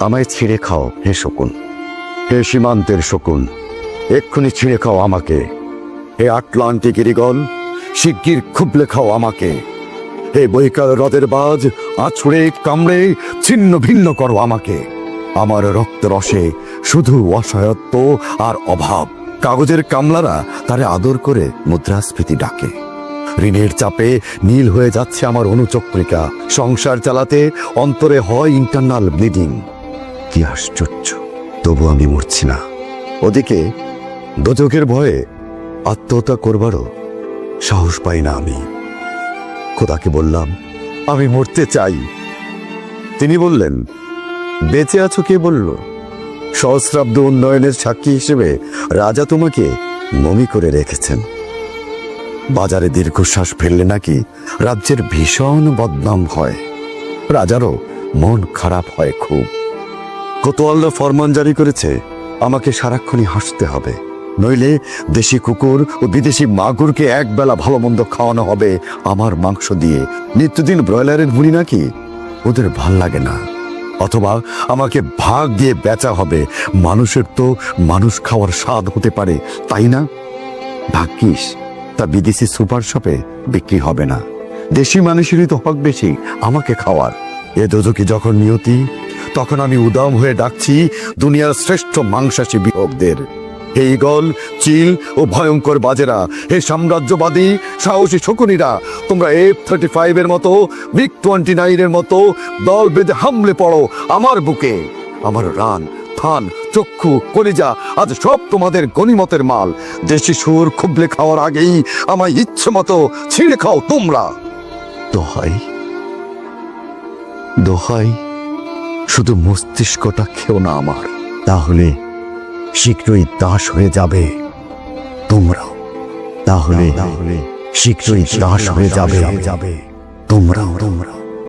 আমায় ছিঁড়ে খাও হে শকুন, হে সীমান্তের শকুন, এক্ষুনি ছিঁড়ে খাও আমাকে। হে আটলান্টিক ইগল, শিগগির খুবলে খাও আমাকে। হে বৈকাল হ্রদের বাজ, আছড়ে কামড়ে ছিন্ন ভিন্ন করো আমাকে। আমার রক্ত রসে শুধু অসহায়ত্ব আর অভাব। কাগজের কামলারা তারে আদর করে মুদ্রাস্ফীতি ডাকে। ঋণের চাপে নীল হয়ে যাচ্ছে আমার অনুচক্রিকা। সংসার চালাতে অন্তরে হয় ইন্টারনাল ব্লিডিং। কি আশ্চর্য, তবু আমি মরছি না। ওদিকে দোজকের ভয়ে আত্মহত্যা করবারও সাহস পাই না আমি। খোদাকে বললাম, আমি মরতে চাই। তিনি বললেন, বেঁচে আছো কে বলল? সহস্রাব্দ উন্নয়নের সাক্ষী হিসেবে রাজা তোমাকে মমি করে রেখেছেন। বাজারে দীর্ঘশ্বাস ফেললে নাকি রাজ্যের ভীষণ বদনাম হয়। রাজারও মন খারাপ হয় খুব। কোতোয়াল্লা ফরমান জারি করেছে, আমাকে সারাক্ষণই হাসতে হবে, নইলে দেশি কুকুর ও বিদেশি মাগুরকে একবেলা ভালো মন্দ খাওয়ানো হবে আমার মাংস দিয়ে। নিত্যদিন ব্রয়লারের ভুঁড়ি নাকি ওদের ভাল লাগে না। অথবা আমাকে ভাগ দিয়ে বেচা হবে। মানুষের তো মানুষ খাওয়ার স্বাদ হতে পারে, তাই না? ভাগ্যিস তা বিদেশি সুপার শপে বিক্রি হবে না। দেশি মানুষেরই তো হক বেশি আমাকে খাওয়ার। এ দোজকি যখন নিয়তি, তখন আমি উদাম হয়ে ডাকছি দুনিয়ার শ্রেষ্ঠ মাংসাশী বিভোগদের। হে ঈগল, চিল ও ভয়ঙ্কর বাজেরা, হে সাম্রাজ্যবাদী সাহসী শকুনিরা, তোমরা F-35 এর মতো, MiG-29 এর মতো দল বেঁধে হামলে পড়ো আমার বুকে। আমার রান, থান, চক্ষু, কলিজা আজ সব তোমাদের গনিমতের মাল। দেশি সুর খুবলে খাওয়ার আগেই আমায় ইচ্ছে মতো ছিঁড়ে খাও তোমরা। দোহাই দোহাই, শুধু মস্তিষ্কটা খেও না আমার, তাহলে শীঘ্রই দাস হয়ে যাবে তোমরাও। তাহলে শীঘ্রই দাস হয়ে যাবে তোমরাও।